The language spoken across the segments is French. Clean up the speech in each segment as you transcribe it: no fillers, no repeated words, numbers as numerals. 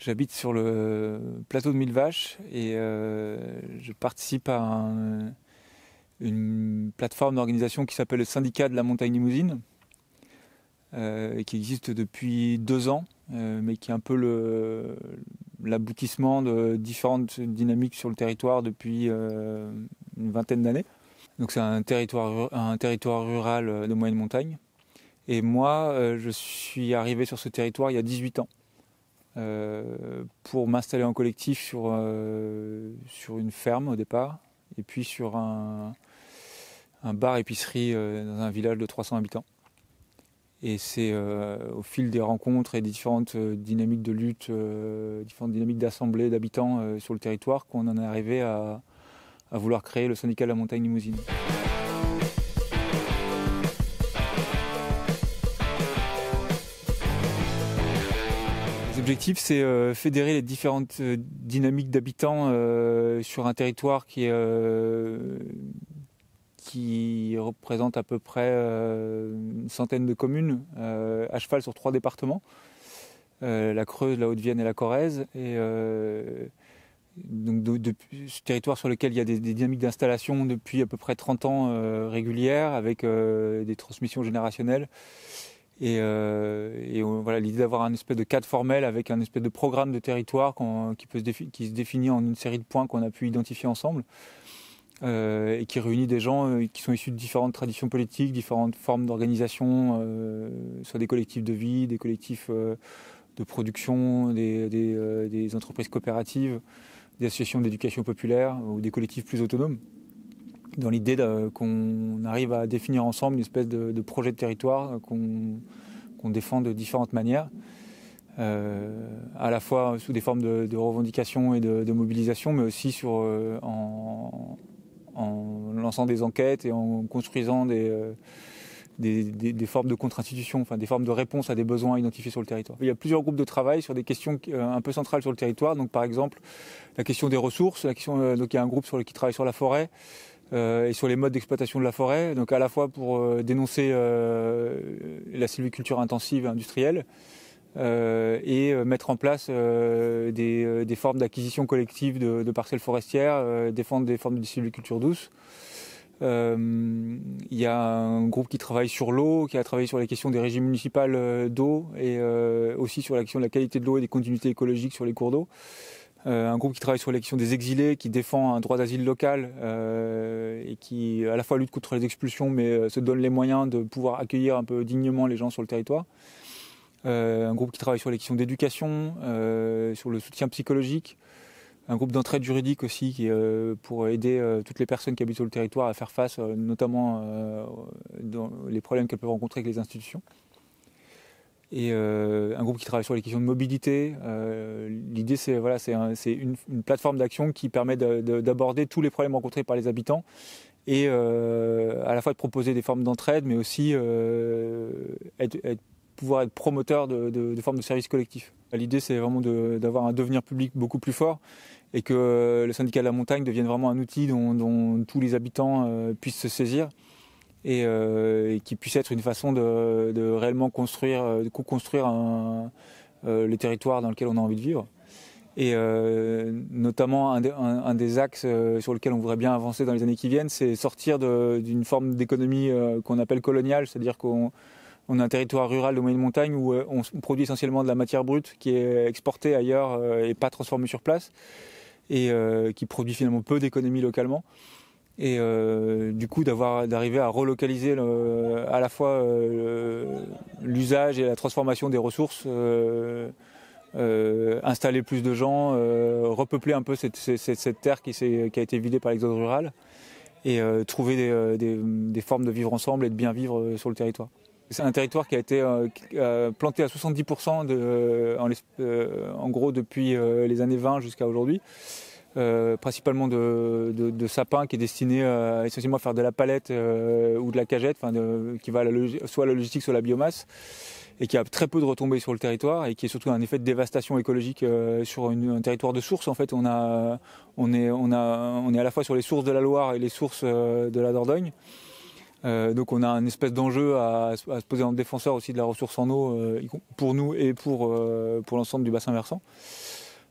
J'habite sur le plateau de Millevaches et je participe à une plateforme d'organisation qui s'appelle le Syndicat de la Montagne Limousine, qui existe depuis 2 ans, mais qui est un peu l'aboutissement de différentes dynamiques sur le territoire depuis une vingtaine d'années. Donc c'est un territoire rural de moyenne montagne. Et moi, je suis arrivé sur ce territoire il y a 18 ans. Pour m'installer en collectif sur une ferme au départ, et puis sur un bar-épicerie dans un village de 300 habitants. Et c'est au fil des rencontres et des différentes dynamiques de lutte, différentes dynamiques d'assemblée d'habitants sur le territoire qu'on en est arrivé à vouloir créer le syndicat de la montagne limousine. L'objectif, c'est fédérer les différentes dynamiques d'habitants sur un territoire qui représente à peu près une centaine de communes, à cheval sur 3 départements, la Creuse, la Haute-Vienne et la Corrèze. Et donc ce territoire sur lequel il y a des dynamiques d'installation depuis à peu près 30 ans régulières, avec des transmissions générationnelles. Et voilà, l'idée d'avoir un espèce de cadre formel avec un espèce de programme de territoire qui se définit en une série de points qu'on a pu identifier ensemble, et qui réunit des gens qui sont issus de différentes traditions politiques, différentes formes d'organisation, soit des collectifs de vie, des collectifs de production, des entreprises coopératives, des associations d'éducation populaire ou des collectifs plus autonomes, dans l'idée qu'on arrive à définir ensemble une espèce de projet de territoire qu'on défend de différentes manières, à la fois sous des formes de revendication et de mobilisation, mais aussi en lançant des enquêtes et en construisant des formes de contre-institution, enfin des formes de réponse à des besoins identifiés sur le territoire. Il y a plusieurs groupes de travail sur des questions un peu centrales sur le territoire. Donc par exemple la question des ressources, donc il y a un groupe qui travaille sur la forêt, et sur les modes d'exploitation de la forêt, donc à la fois pour dénoncer la sylviculture intensive et industrielle, et mettre en place des formes d'acquisition collective de parcelles forestières, défendre des formes de sylviculture douce. Il y a un groupe qui travaille sur l'eau, qui a travaillé sur les questions des régies municipales d'eau, et aussi sur la question de la qualité de l'eau et des continuités écologiques sur les cours d'eau. Un groupe qui travaille sur la question des exilés, qui défend un droit d'asile local, et qui à la fois lutte contre les expulsions, mais se donne les moyens de pouvoir accueillir un peu dignement les gens sur le territoire. Un groupe qui travaille sur les questions d'éducation, sur le soutien psychologique. Un groupe d'entraide juridique aussi, pour aider toutes les personnes qui habitent sur le territoire à faire face, notamment dans les problèmes qu'elles peuvent rencontrer avec les institutions. Et un groupe qui travaille sur les questions de mobilité. L'idée, c'est une plateforme d'action qui permet d'aborder tous les problèmes rencontrés par les habitants, et à la fois de proposer des formes d'entraide, mais aussi pouvoir être promoteur de formes de services collectifs. L'idée, c'est vraiment d'avoir un devenir public beaucoup plus fort, et que le syndicat de la montagne devienne vraiment un outil dont tous les habitants puissent se saisir, et qui puisse être une façon de réellement co-construire le territoire dans lequel on a envie de vivre. Et notamment un des axes sur lequel on voudrait bien avancer dans les années qui viennent, c'est sortir d'une forme d'économie qu'on appelle coloniale, c'est-à-dire qu'on a un territoire rural de moyenne montagne où on produit essentiellement de la matière brute qui est exportée ailleurs et pas transformée sur place, et qui produit finalement peu d'économie localement. Et du coup d'arriver à relocaliser à la fois l'usage et la transformation des ressources, installer plus de gens, repeupler un peu cette terre qui a été vidée par l'exode rural, et trouver des formes de vivre ensemble et de bien vivre sur le territoire. C'est un territoire qui a été planté à 70% en gros depuis les années 20 jusqu'à aujourd'hui. Principalement de sapins, qui est destiné essentiellement à faire de la palette ou de la cagette, qui va soit à la logistique, soit à la biomasse, et qui a très peu de retombées sur le territoire, et qui est surtout un effet de dévastation écologique sur un territoire de sources. En fait, on est à la fois sur les sources de la Loire et les sources de la Dordogne. Donc on a une espèce d'enjeu à se poser en défenseur aussi de la ressource en eau pour nous et pour l'ensemble du bassin versant.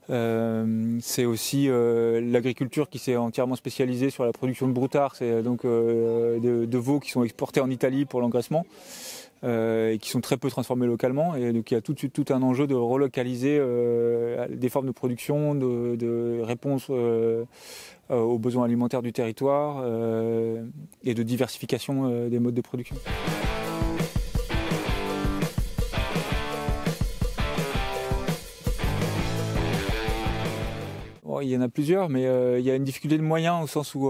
C'est aussi l'agriculture qui s'est entièrement spécialisée sur la production de broutards, c'est donc de veaux qui sont exportés en Italie pour l'engraissement et qui sont très peu transformés localement. Et donc il y a tout un enjeu de relocaliser des formes de production, de réponse aux besoins alimentaires du territoire et de diversification des modes de production. Bon, il y en a plusieurs, mais il y a une difficulté de moyens au sens où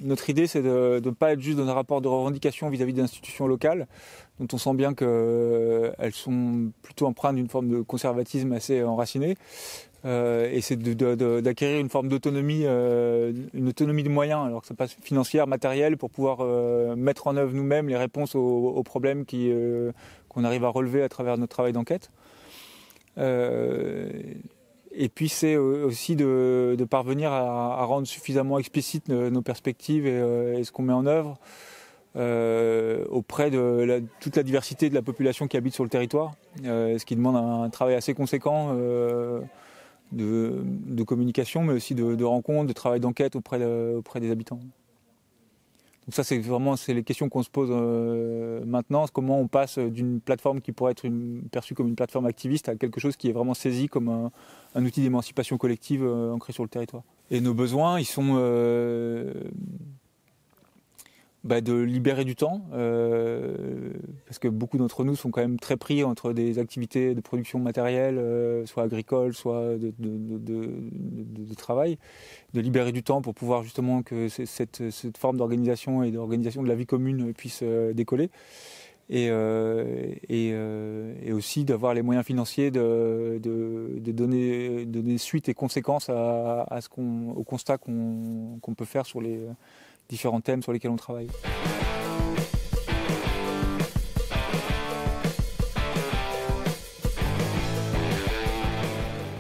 notre idée c'est de ne pas être juste dans un rapport de revendication vis-à-vis des institutions locales, dont on sent bien qu'elles sont plutôt empreintes d'une forme de conservatisme assez enraciné. Et c'est d'acquérir une forme d'autonomie, une autonomie de moyens, alors que ça passe financière, matérielle, pour pouvoir mettre en œuvre nous-mêmes les réponses aux problèmes qu'on arrive à relever à travers notre travail d'enquête. Et puis c'est aussi de parvenir à rendre suffisamment explicites nos perspectives et ce qu'on met en œuvre auprès de toute la diversité de la population qui habite sur le territoire, ce qui demande un travail assez conséquent de communication, mais aussi de rencontres, de travail d'enquête auprès des habitants. Donc ça, c'est les questions qu'on se pose maintenant. Comment on passe d'une plateforme qui pourrait être perçue comme une plateforme activiste à quelque chose qui est vraiment saisi comme un outil d'émancipation collective ancré sur le territoire. Et nos besoins, ils sont de libérer du temps, parce que beaucoup d'entre nous sont quand même très pris entre des activités de production matérielle, soit agricoles, soit de travail, de libérer du temps pour pouvoir justement que cette forme d'organisation et d'organisation de la vie commune puisse décoller, et aussi d'avoir les moyens financiers de donner suite et conséquences au constat qu'on peut faire sur les différents thèmes sur lesquels on travaille.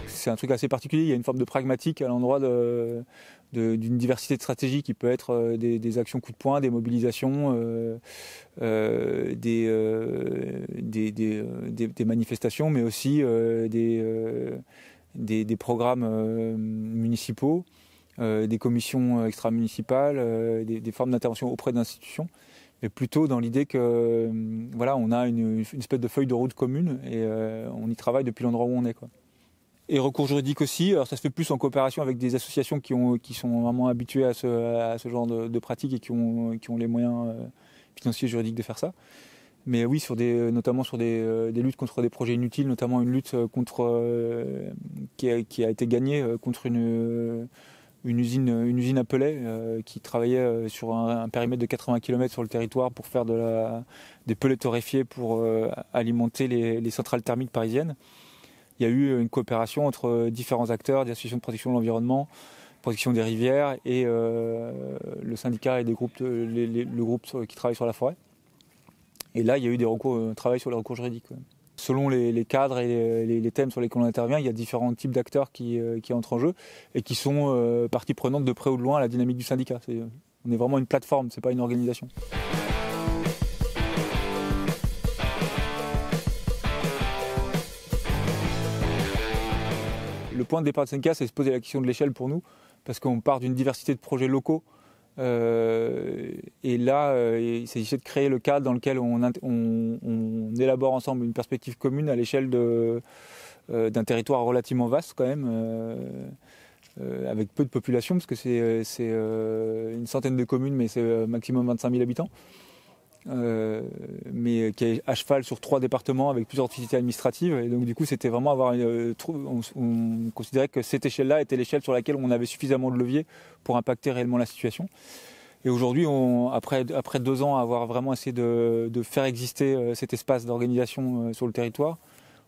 C'est un truc assez particulier, il y a une forme de pragmatique à l'endroit d'une diversité de stratégies qui peut être des actions coup de poing, des mobilisations, des manifestations, mais aussi des programmes municipaux, des commissions extra-municipales, des formes d'intervention auprès d'institutions, mais plutôt dans l'idée que on a une espèce de feuille de route commune et on y travaille depuis l'endroit où on est, quoi. Et recours juridique aussi, alors ça se fait plus en coopération avec des associations qui sont vraiment habituées à ce genre de pratiques et qui ont les moyens financiers et juridiques de faire ça. Mais oui, notamment sur des luttes contre des projets inutiles, notamment une lutte qui a été gagnée contre une usine à pellets qui travaillait sur un périmètre de 80 km sur le territoire pour faire des pellets torréfiés pour alimenter les centrales thermiques parisiennes. Il y a eu une coopération entre différents acteurs, des associations de protection de l'environnement, protection des rivières et le syndicat et le groupe qui travaille sur la forêt. Et là, il y a eu un travail sur les recours juridiques. Selon les cadres et les thèmes sur lesquels on intervient, il y a différents types d'acteurs qui entrent en jeu et qui sont partie prenante de près ou de loin à la dynamique du syndicat. On est vraiment une plateforme, c'est pas une organisation. Le point de départ de Senka, c'est de se poser la question de l'échelle pour nous, parce qu'on part d'une diversité de projets locaux. Et là, il s'agissait de créer le cadre dans lequel on élabore ensemble une perspective commune à l'échelle d'un territoire relativement vaste quand même, avec peu de population, parce que c'est une centaine de communes, mais c'est maximum 25 000 habitants. Mais qui est à cheval sur 3 départements avec plusieurs entités administratives, et donc du coup c'était vraiment on considérait que cette échelle-là était l'échelle sur laquelle on avait suffisamment de levier pour impacter réellement la situation. Et aujourd'hui, après 2 ans à avoir vraiment essayé de faire exister cet espace d'organisation sur le territoire,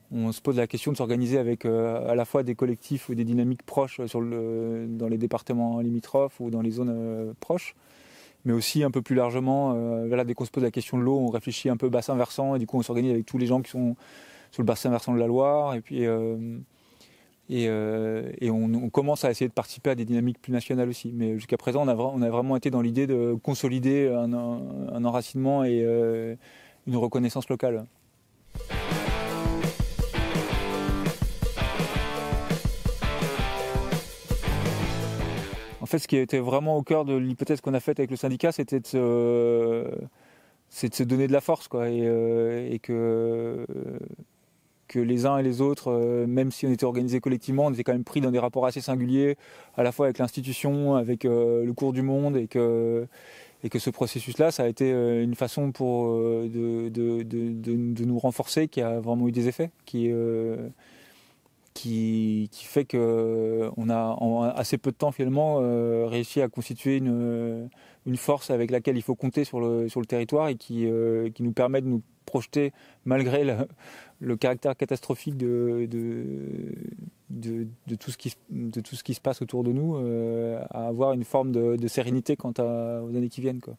on se pose la question de s'organiser avec à la fois des collectifs ou des dynamiques proches dans les départements limitrophes ou dans les zones proches, mais aussi un peu plus largement, dès qu'on se pose la question de l'eau, on réfléchit un peu bassin versant, et du coup on s'organise avec tous les gens qui sont sur le bassin versant de la Loire, et puis Et on commence à essayer de participer à des dynamiques plus nationales aussi. Mais jusqu'à présent, on a vraiment été dans l'idée de consolider un enracinement et une reconnaissance locale. En fait, ce qui était vraiment au cœur de l'hypothèse qu'on a faite avec le syndicat, c'était de se donner de la force, quoi, et que les uns et les autres, même si on était organisés collectivement, on était quand même pris dans des rapports assez singuliers, à la fois avec l'institution, avec le cours du monde, et que ce processus-là, ça a été une façon de nous renforcer, qui a vraiment eu des effets, qui fait qu'on a en assez peu de temps finalement réussi à constituer une force avec laquelle il faut compter sur le territoire et qui nous permet de nous projeter malgré le caractère catastrophique de tout ce qui se passe autour de nous, à avoir une forme de sérénité quant aux années qui viennent, quoi.